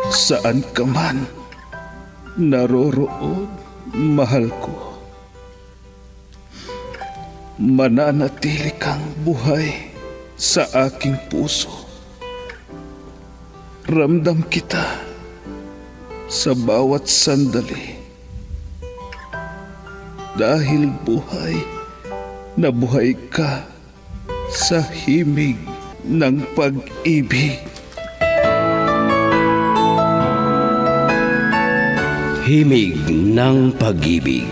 Saan ka man naroroon, mahal ko, mananatili kang buhay sa aking puso. Ramdam kita sa bawat sandali. Dahil buhay na buhay ka sa himig ng pag-ibig. Himig ng pag-ibig.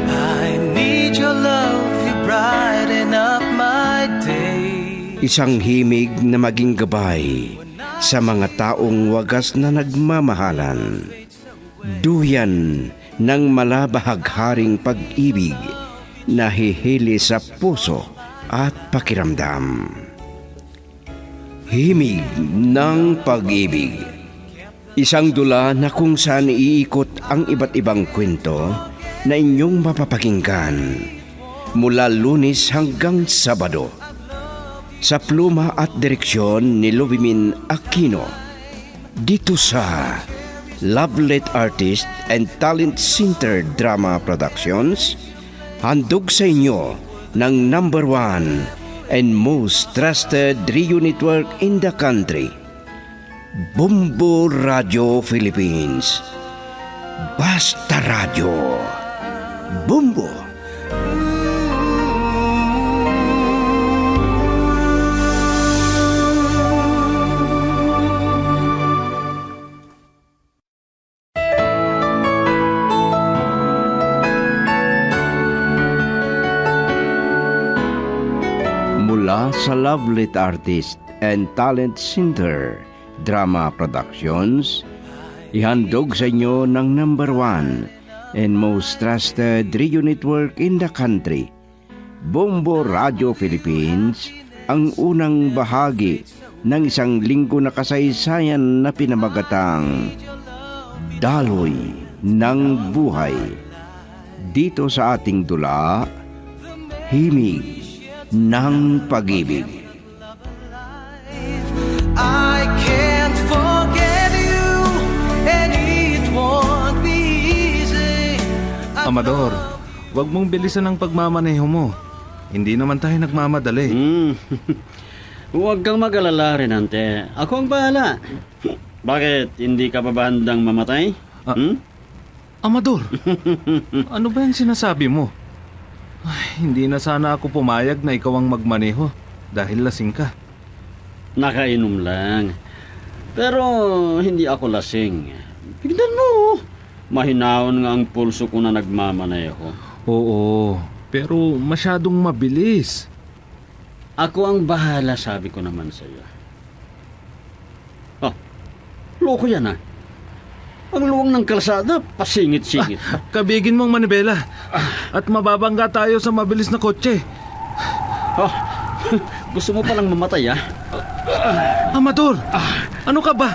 I need your love, you brighten up my day. Isang himig na maging gabay sa mga taong wagas na nagmamahalan. Duyan ng malabahagharing pag-ibig na hihili sa puso at pakiramdam. Himig ng pag-ibig. Isang dula na kung saan iikot ang iba't ibang kwento na inyong mapapakinggan mula Lunes hanggang Sabado. Sa pluma at direksyon ni Luvimin Aquino. Dito sa Lovelet Artist and Talent Center Drama Productions, handog sa inyo ng #1 and most trusted radio network in the country, Bumbo Radio Philippines. Basta Radio. Bumbo. Mula sa Lovelet Artist and Talent Center Drama Productions, ihandog sa inyo ng #1 and most trusted radio network in the country, Bumbo Radio Philippines, ang unang bahagi ng isang linggo na kasaysayan na pinamagatang Daloy ng Buhay. Dito sa ating dula, Himig ng Pag-ibig. I can't forget you, and it won't be easy. Amador, wag mong bilisan ang pagmamaneho mo. Hindi naman tayo nagmamadali. Huwag kang mag-alala, Renante. Ako ang bahala. Bakit? Hindi ka pa ba handang mamatay? Amador, ano ba yung sinasabi mo? Ay, hindi na sana ako pumayag na ikaw ang magmaneho dahil lasing ka. Nakainom lang. Pero hindi ako lasing. Tignan mo. Mahinahon nga ang pulso ko na nagmamaneho. Oo, pero masyadong mabilis. Ako ang bahala, sabi ko naman sa iyo. Loko yan ah. Ang luwang ng kalsada, pasingit-singit. Kabigin mong manibela at mababangga tayo sa mabilis na kotse. Gusto mo palang mamatay ah? Amador, ano ka ba?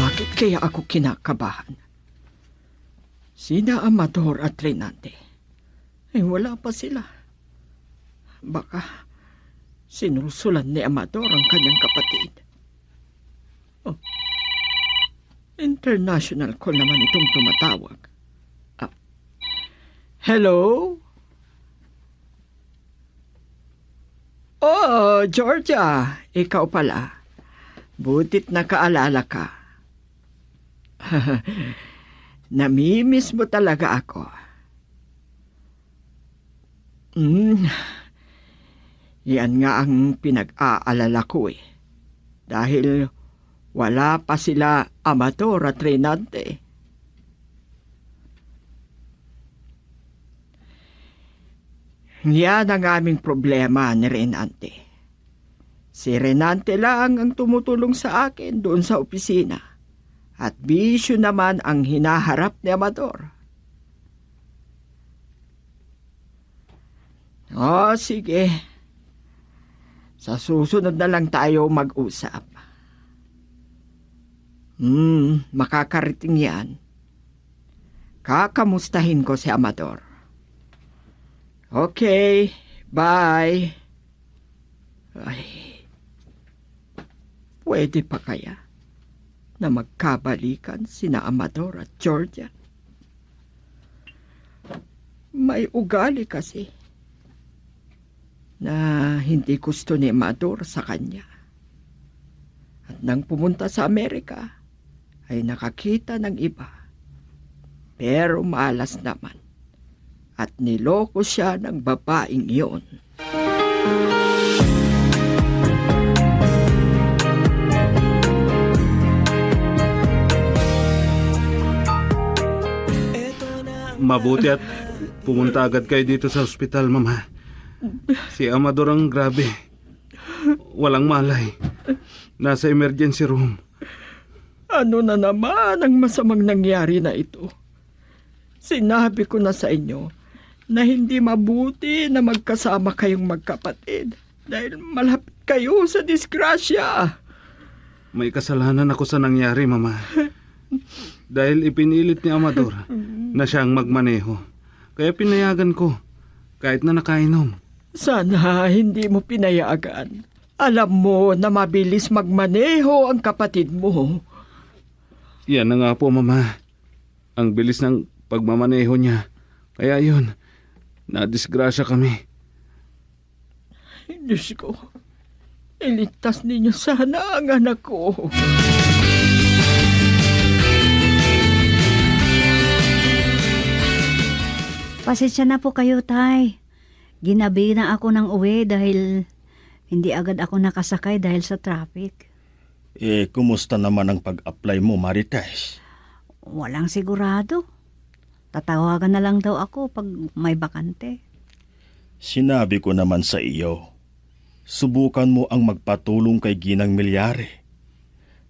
Bakit kaya ako kinakabahan? Sina Amador at Renante. Ay wala pa sila. Baka sinusulan ni Amador ang kanyang kapatid. Oh, international call naman itong tumatawag. Hello? Oh, Georgia, ikaw pala. Butit nakaalala ka. Namimiss mo talaga ako. Yan nga ang pinag-aalala ko eh. Dahil wala pa sila Amador at Renante. Yan ang aming problema ni Renante. Si Renante lang ang tumutulong sa akin doon sa opisina. At bisyo naman ang hinaharap ni Amador. Sige. Sa susunod na lang tayo mag-usap. Makakarating yan. Kakamustahin ko si Amador. Okay, bye. Ay, pwede pa kaya na magkabalikan sina Amador at Georgia? May ugali kasi na hindi gusto ni Amador sa kanya. At nang pumunta sa Amerika, ay nakakita ng iba. Pero malas naman. At niloko siya ng babaeng iyon. Mabuti at pumunta agad kayo dito sa ospital, Mama. Si Amador ang grabe. Walang malay. Nasa emergency room. Ano na naman ang masamang nangyari na ito? Sinabi ko na sa inyo na hindi mabuti na magkasama kayong magkapatid dahil malapit kayo sa disgrasya. May kasalanan ako sa nangyari, Mama. Dahil ipinilit ni Amador na siyang magmaneho. Kaya pinayagan ko, kahit na nakainom. Sana hindi mo pinayagan. Alam mo na mabilis magmaneho ang kapatid mo. Yan na nga po, Mama. Ang bilis ng pagmamaneho niya. Kaya yun, nadisgrasya kami. Diyos ko, iligtas ninyo sana ang anak ko. Pasensya na po kayo, Tay. Ginabi na ako ng uwi dahil hindi agad ako nakasakay dahil sa traffic. Kumusta naman ang pag-apply mo, Marites? Walang sigurado. Tatawagan na lang daw ako pag may bakante. Sinabi ko naman sa iyo, subukan mo ang magpatulong kay Ginang Milyare.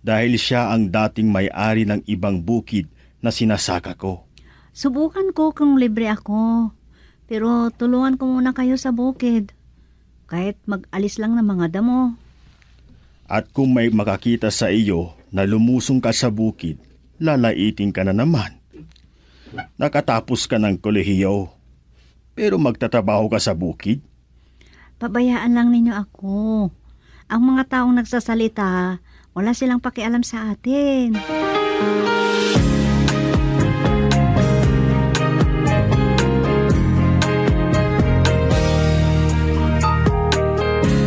Dahil siya ang dating may-ari ng ibang bukid na sinasaka ko. Subukan ko kung libre ako. Pero tulungan ko muna kayo sa bukid. Kahit mag-alis lang ng mga damo. At kung may makakita sa iyo na lumusong ka sa bukid, lalaitin ka na naman. Nakatapos ka ng kolehiyo, pero magtatrabaho ka sa bukid? Pabayaan lang ninyo ako. Ang mga taong nagsasalita, wala silang pakialam sa atin.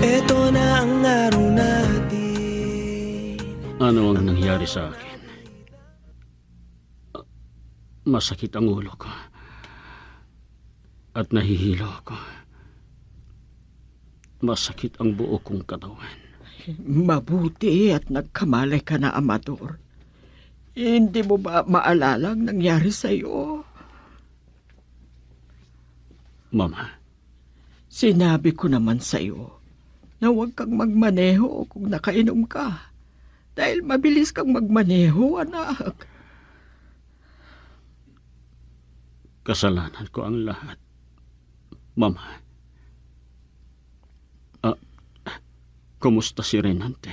Ito na ang araw natin. Ano ang nangyari sa akin? Masakit ang ulo ko. At nahihilo ako. Masakit ang buo kong katawan. Mabuti at nagkamalay ka na, Amador. Hindi mo ba maalala ang nangyari sa iyo? Mama, Sinabi ko naman sa iyo na huwag kang magmaneho kung nakainom ka. Dahil mabilis kang magmaneho, anak. kasalanan ko ang lahat. Mama, kumusta si Renante?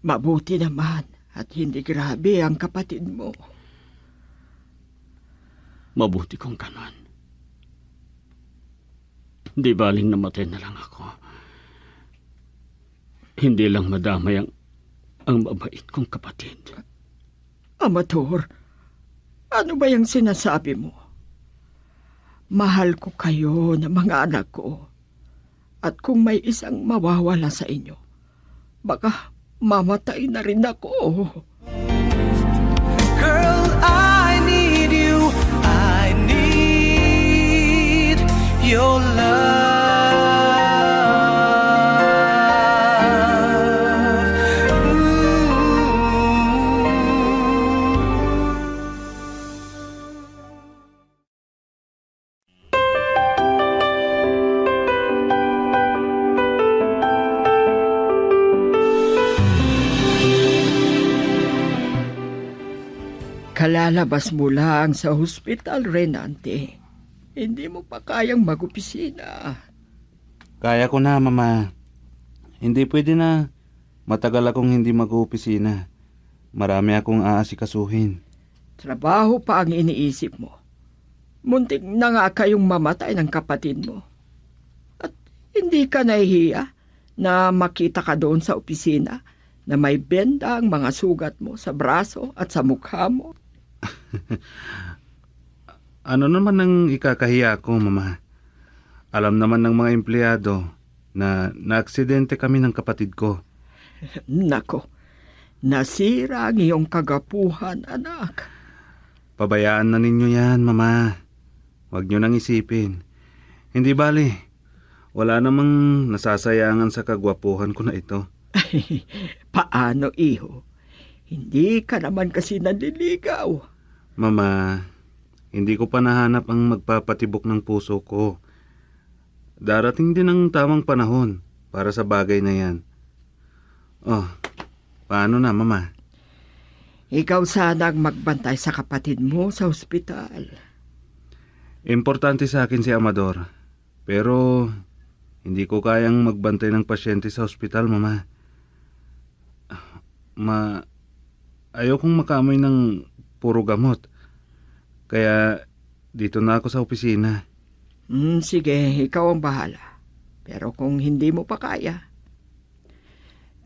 Mabuti naman at hindi grabe ang kapatid mo. Mabuti kong kanon. Di baling namatay na lang ako. Hindi lang madamay ang mabait kong kapatid. Amador, ano ba yung sinasabi mo? Mahal ko kayo na mga anak ko. At kung may isang mawawala sa inyo, baka mamatay na rin ako. Girl, I need you. I need your love. Kalalabas mo lang sa hospital, Renante. Hindi mo pa kayang mag-opisina. Kaya ko na, Mama. Hindi pwede na. Matagal akong hindi mag-opisina. Marami akong aasikasuhin. Trabaho pa ang iniisip mo. Muntik na nga kayong mamatay ng kapatid mo. At hindi ka nahihiya na makita ka doon sa opisina na may benda ang mga sugat mo sa braso at sa mukha mo. Ano naman ang ikakahiya ko, Mama? Alam naman ng mga empleyado na naaksidente kami ng kapatid ko. Nako, nasira ang iyong kagapuhan, anak. Pabayaan na ninyo yan, Mama. Huwag nyo nang isipin. Hindi bali. Wala namang nasasayangan sa kagwapuhan ko na ito. Paano, iho? Hindi ka naman kasi nanliligaw. Mama, hindi ko pa nahanap ang magpapatibok ng puso ko. Darating din ang tamang panahon para sa bagay na yan. Oh, paano na, Mama? Ikaw sana ang magbantay sa kapatid mo sa ospital. Importante sa akin si Amador. Pero hindi ko kayang magbantay ng pasyente sa ospital, Mama. Ayokong makamoy ng puro gamot. Kaya dito na ako sa opisina. Sige, ikaw ang bahala. Pero kung hindi mo pa kaya,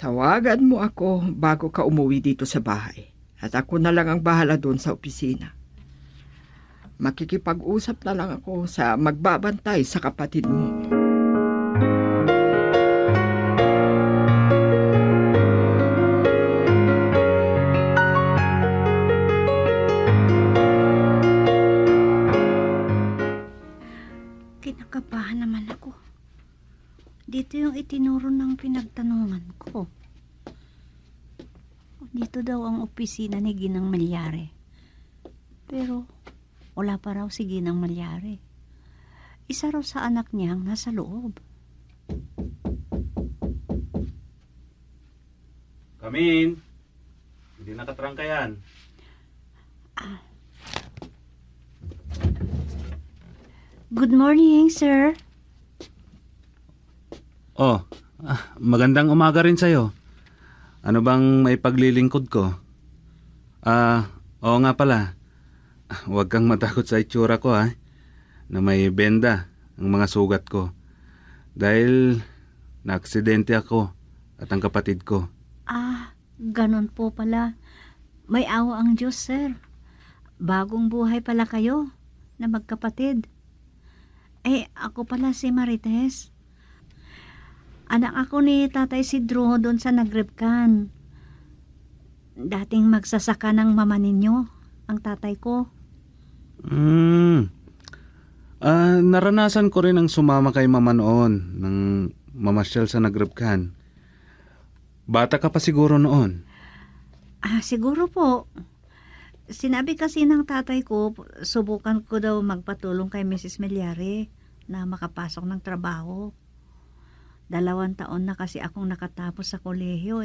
tawagan mo ako bago ka umuwi dito sa bahay. At ako na lang ang bahala doon sa opisina. Makikipag-usap na lang ako sa magbabantay sa kapatid mo. Kinakabahan naman ako. Dito yung itinuro ng pinagtanungan ko. Dito daw ang opisina ni Ginang Malyari. Pero wala pa raw si Ginang Malyari. Isa raw sa anak niya ang nasa loob. Come in. Hindi nakatrangka yan. Good morning, sir. Oh, magandang umaga rin sa'yo. Ano bang may paglilingkod ko? Oo nga pala. Huwag kang matakot sa itsura ko, ha? Na may benda ang mga sugat ko. Dahil naaksidente ako at ang kapatid ko. Ganon po pala. May awa ang Diyos, sir. Bagong buhay pala kayo na magkapatid. Ako pala si Marites. Anak ako ni Tatay Sidro doon sa Nagribkan. Dating magsasaka ng mama ninyo, ang tatay ko. Naranasan ko rin ang sumama kay mama noon nang mamasyal sa Nagribkan. Bata ka pa siguro noon. Siguro po. Sinabi kasi ng tatay ko, subukan ko daw magpatulong kay Mrs. Malyari na makapasok ng trabaho. 2 taon na kasi akong nakatapos sa kolehiyo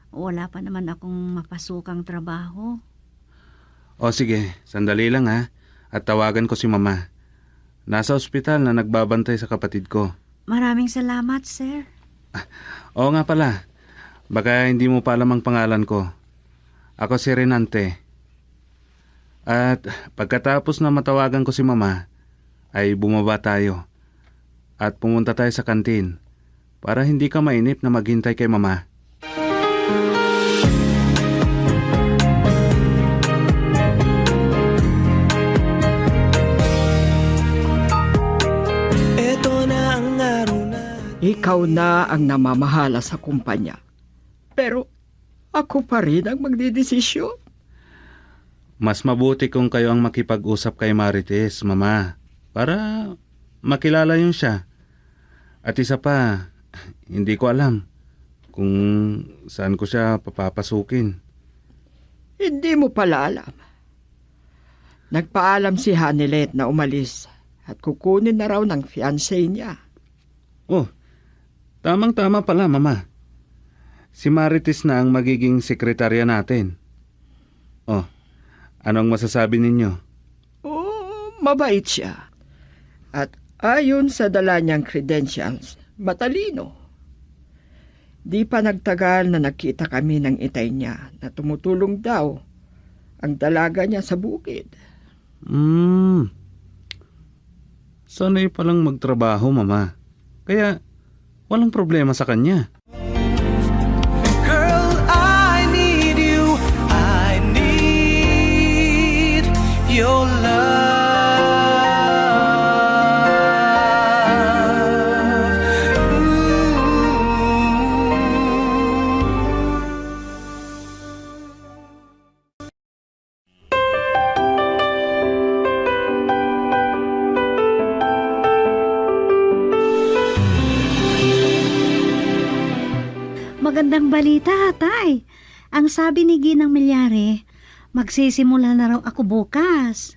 wala pa naman akong mapasukang trabaho. O sige, sandali lang ha. At tawagan ko si mama. Nasa ospital na nagbabantay sa kapatid ko. Maraming salamat, sir. Oo nga pala. Baka hindi mo pa alam ang pangalan ko. Ako si Renante. At pagkatapos na matawagan ko si mama, ay bumaba tayo. At pumunta tayo sa kantin para hindi ka mainip na maghintay kay mama. Ito na ang araw na Ikaw na ang namamahala sa kumpanya. Pero ako pa rin ang magdidesisyon. Mas mabuti kung kayo ang makipag-usap kay Marites, mama, para makilala yun siya. At isa pa, hindi ko alam kung saan ko siya papapasukin. Hindi mo pala alam. Nagpaalam si Hanilet na umalis at kukunin na raw ng fiancé niya. Oh, tamang-tama pala, mama. Si Marites na ang magiging sekretarya natin. Oh, anong masasabi ninyo? Mabait siya. At ayon sa dala niyang credentials, matalino. Di pa nagtagal na nakita kami ng itay niya na tumutulong daw ang dalaga niya sa bukid. Sanay palang magtrabaho, Mama. Kaya walang problema sa kanya. Girl, I need you. I need your love. Magandang balita, Tay. Ang sabi ni Ginang Milyare, magsisimula na raw ako bukas.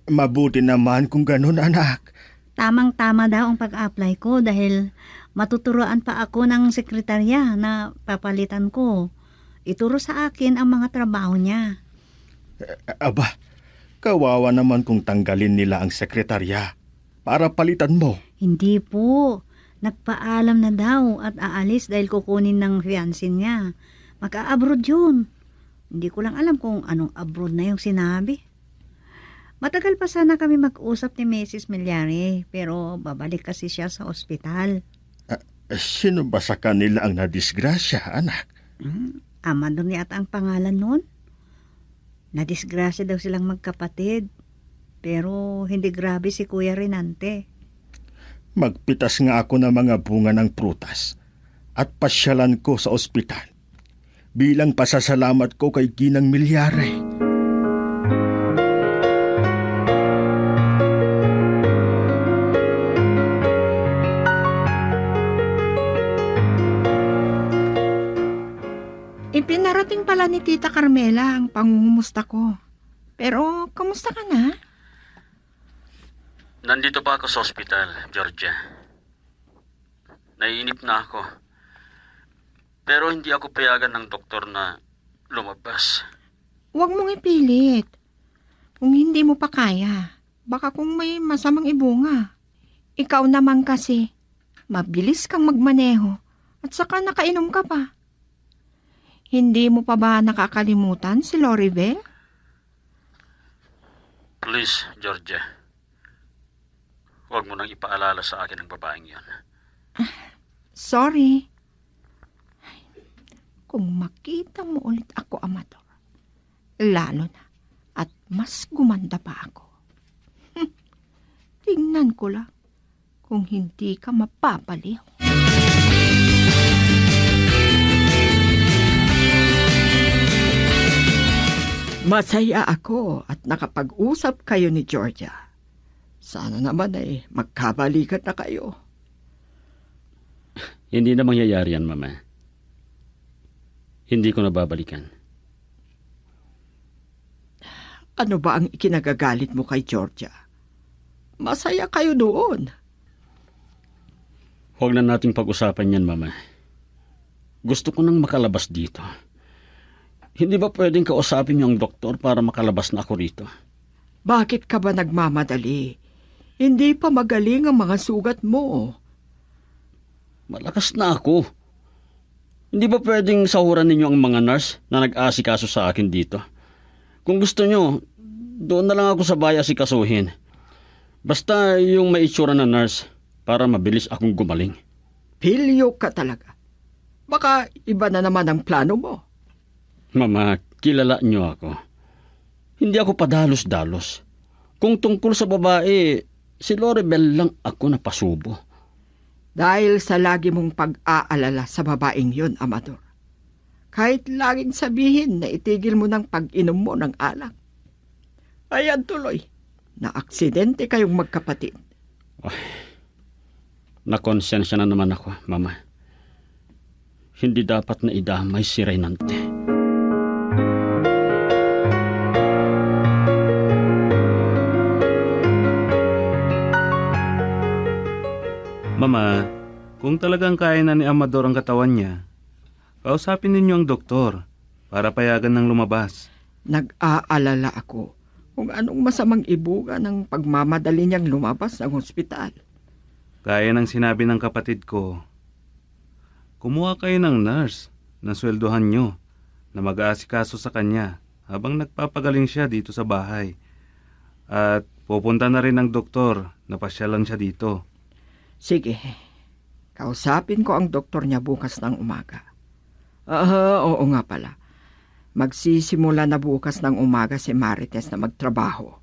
Mabuti naman kung ganun, anak. Tamang-tama daw ang pag-apply ko dahil matuturoan pa ako ng sekretarya na papalitan ko. Ituro sa akin ang mga trabaho niya. Aba, kawawa naman kung tanggalin nila ang sekretarya para palitan mo. Hindi po. Nagpaalam na daw at aalis dahil kukunin ng fiancé niya. Mag-a-abroad yun. Hindi ko lang alam kung anong abroad na yung sinabi. Matagal pa sana kami mag-usap ni Mrs. Milyare, pero babalik kasi siya sa ospital. Sino ba sa kanila ang nadisgrasya, anak? Amador ni ata ang pangalan nun. Nadisgrasya daw silang magkapatid. Pero hindi grabe si Kuya Renante. Magpitas nga ako ng mga bunga ng prutas at pasyalan ko sa ospital bilang pasasalamat ko kay Ginang Milyare. Ipinarating pala ni Tita Carmela ang pangungumusta ko. Pero, kamusta ka na? Nandito pa ako sa ospital, Georgia. Naiinip na ako. Pero hindi ako payagan ng doktor na lumabas. Huwag mong ipilit. Kung hindi mo pa kaya, baka kung may masamang ibunga. Ikaw naman kasi, mabilis kang magmaneho at saka nakainom ka pa. Hindi mo pa ba nakakalimutan si Loribel? Please, Georgia. Huwag mo nang ipaalala sa akin ang babaeng yon. Sorry. Kung makita mo ulit ako, Amador, lalo na at mas gumanda pa ako. Tingnan ko lang kung hindi ka mapapaliw. Masaya ako at nakapag-usap kayo ni Georgia. Sana naman ay magkabalikan na kayo. Hindi na mangyayari yan, Mama. Hindi ko nababalikan. Ano ba ang ikinagagalit mo kay Georgia? Masaya kayo noon. Huwag na nating pag-usapan yan, Mama. Gusto ko nang makalabas dito. Hindi ba pwedeng kausapin niyo ang doktor para makalabas na ako rito? Bakit ka ba nagmamadali? Hindi pa magaling ang mga sugat mo. Malakas na ako. Hindi ba pwedeng sahuran ninyo ang mga nurse na nag-aasikaso sa akin dito? Kung gusto nyo, doon na lang ako sa bahay asikasuhin. Basta yung may itsura na nurse para mabilis akong gumaling. Pilyo ka talaga. Baka iba na naman ang plano mo. Mama, kilala nyo ako. Hindi ako padalos-dalos. Kung tungkol sa babae, si Loribel lang ako napasubo. Dahil sa lagi mong pag-aalala sa babaeng yun, Amador. Kahit laging sabihin na itigil mo ng pag-inom mo ng alak. Ayan tuloy, na-aksidente kayong magkapatid. Nakonsensya na naman ako, Mama. Hindi dapat na idamay si Renante. Mama, kung talagang kaya na ni Amador ang katawan niya, kausapin ninyo ang doktor para payagan ng lumabas. Nag-aalala ako kung anong masamang ibuga ng pagmamadali niyang lumabas ng ospital. Kaya ng sinabi ng kapatid ko, kumuha kayo ng nurse na sweldohan nyo na mag-aasikaso sa kanya habang nagpapagaling siya dito sa bahay. At pupunta na rin ng doktor na pasyalan siya dito. Sige, kausapin ko ang doktor niya bukas ng umaga. Oo nga pala. Magsisimula na bukas ng umaga si Marites na magtrabaho.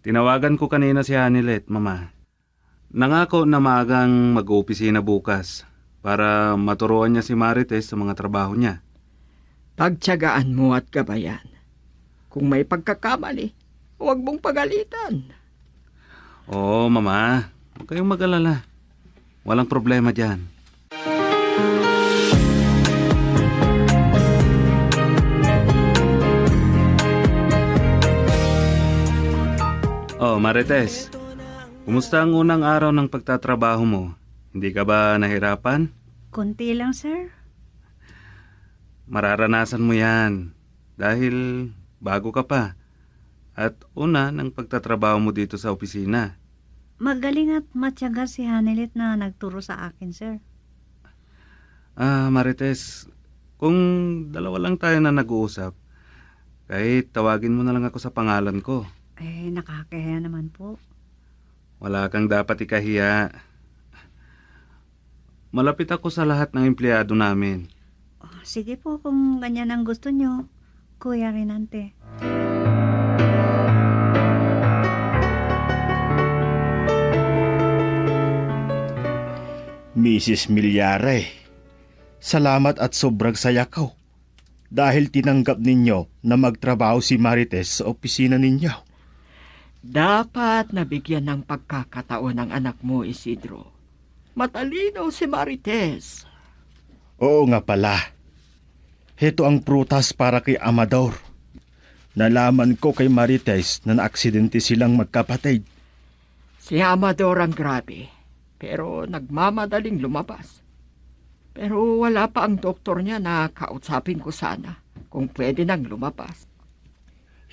Tinawagan ko kanina si Hanilet, Mama. Nangako na maagang mag-opisina bukas para maturuan niya si Marites sa mga trabaho niya. Pagtiyagaan mo at gabayan. Kung may pagkakamali, huwag mong pagalitan. Oo, Mama. Huwag kayong mag-alala. Walang problema dyan. Oh, Marites. Kumusta ang unang araw ng pagtatrabaho mo? Hindi ka ba nahirapan? Konti lang, sir. Mararanasan mo yan dahil bago ka pa at una ng pagtatrabaho mo dito sa opisina. Magaling at matyaga si Hanilet na nagturo sa akin, sir. Marites, kung dalawa lang tayo na nag-uusap, kahit tawagin mo na lang ako sa pangalan ko. Nakakahiya naman po. Wala kang dapat ikahiya. Malapit ako sa lahat ng empleyado namin. Sige po kung ganyan ang gusto nyo, Kuya Renante. Mrs. Milyare, salamat at sobrang saya ko dahil tinanggap ninyo na magtrabaho si Marites sa opisina ninyo. Dapat nabigyan ng pagkakataon ng anak mo, Isidro. Matalino si Marites. Oo nga pala. Heto ang prutas para kay Amador. Nalaman ko kay Marites na naaksidente silang magkapatid. Si Amador ang grabe, pero nagmamadaling lumabas. Pero wala pa ang doktor niya na kausapin ko sana kung pwede nang lumabas.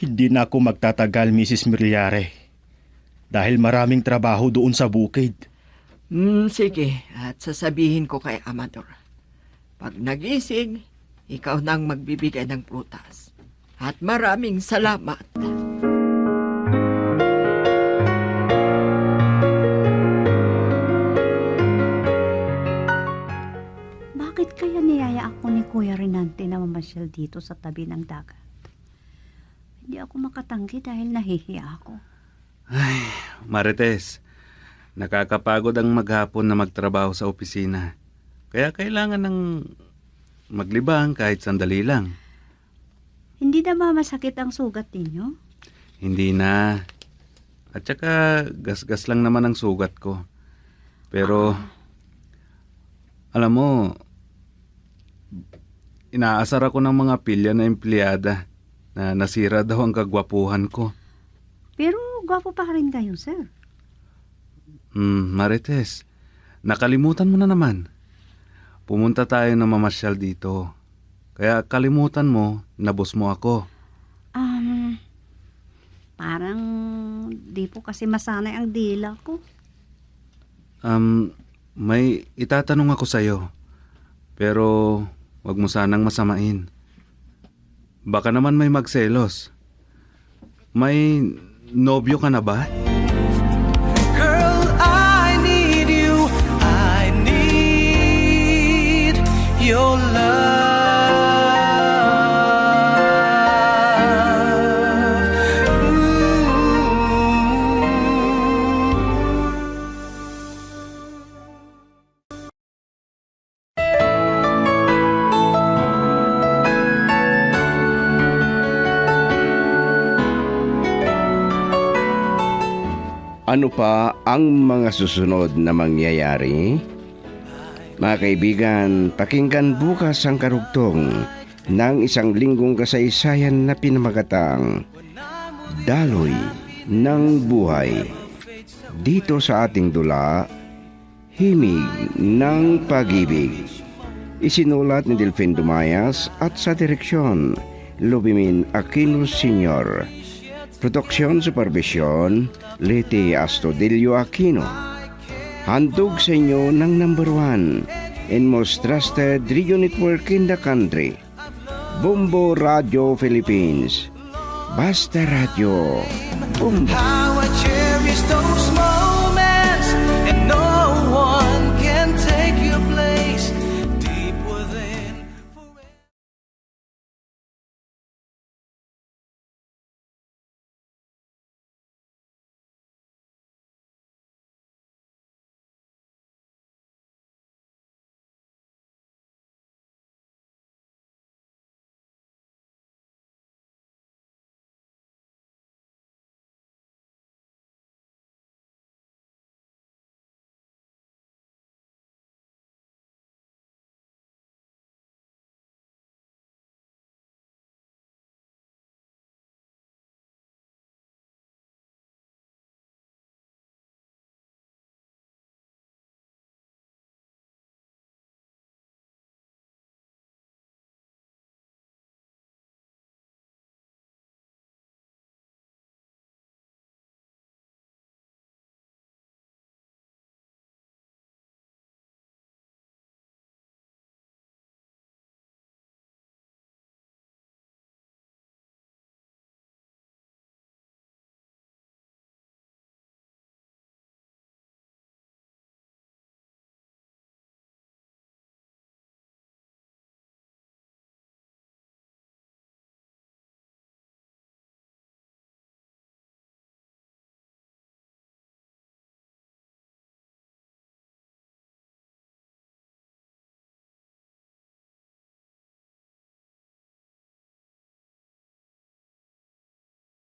Hindi na ako magtatagal, Mrs. Milyare, dahil maraming trabaho doon sa bukid. Sige, at sasabihin ko kay Amador. Pag nagising, ikaw nang magbibigay ng prutas. At maraming salamat. Bakit kaya niyaya ako ni Kuya Renante na mamasyal dito sa tabi ng dagat? Hindi ako makatanggi dahil nahihiya ako. Ay, Marites, nakakapagod ang maghapon na magtrabaho sa opisina. Kaya kailangan ng maglibang kahit sandali lang. Hindi na masakit ang sugat ninyo? Hindi na. At saka gasgas lang naman ang sugat ko. Pero, alam mo, inaasar ako ng mga pilya na empleyada na nasira daw ang kagwapuhan ko. Pero gwapo pa rin kayo, sir. Marites, nakalimutan mo na naman. Pumunta tayo na mamasyal dito. Kaya kalimutan mo na boss mo ako. Parang di po kasi masanay ang dila ko. May itatanong ako sa'yo. Pero wag mo sanang masamain. Baka naman may magselos. May nobyo ka na ba? Girl, I need you. I need your love. Ano pa ang mga susunod na mangyayari? Mga kaibigan, pakinggan bukas ang karugtong ng isang linggong kasaysayan na pinamagatang Daloy ng Buhay. Dito sa ating dula, Himig ng Pag-ibig. Isinulat ni Delfin Dumayas at sa direksyon, Lubimin Aquino Sr. Produksyon Supervision, Leti Astudillo Aquino. Handog sa inyo ng #1 and most trusted radio network in the country, Bumbo Radio Philippines. Basta Radio. Bumbo. How I cherish those moments.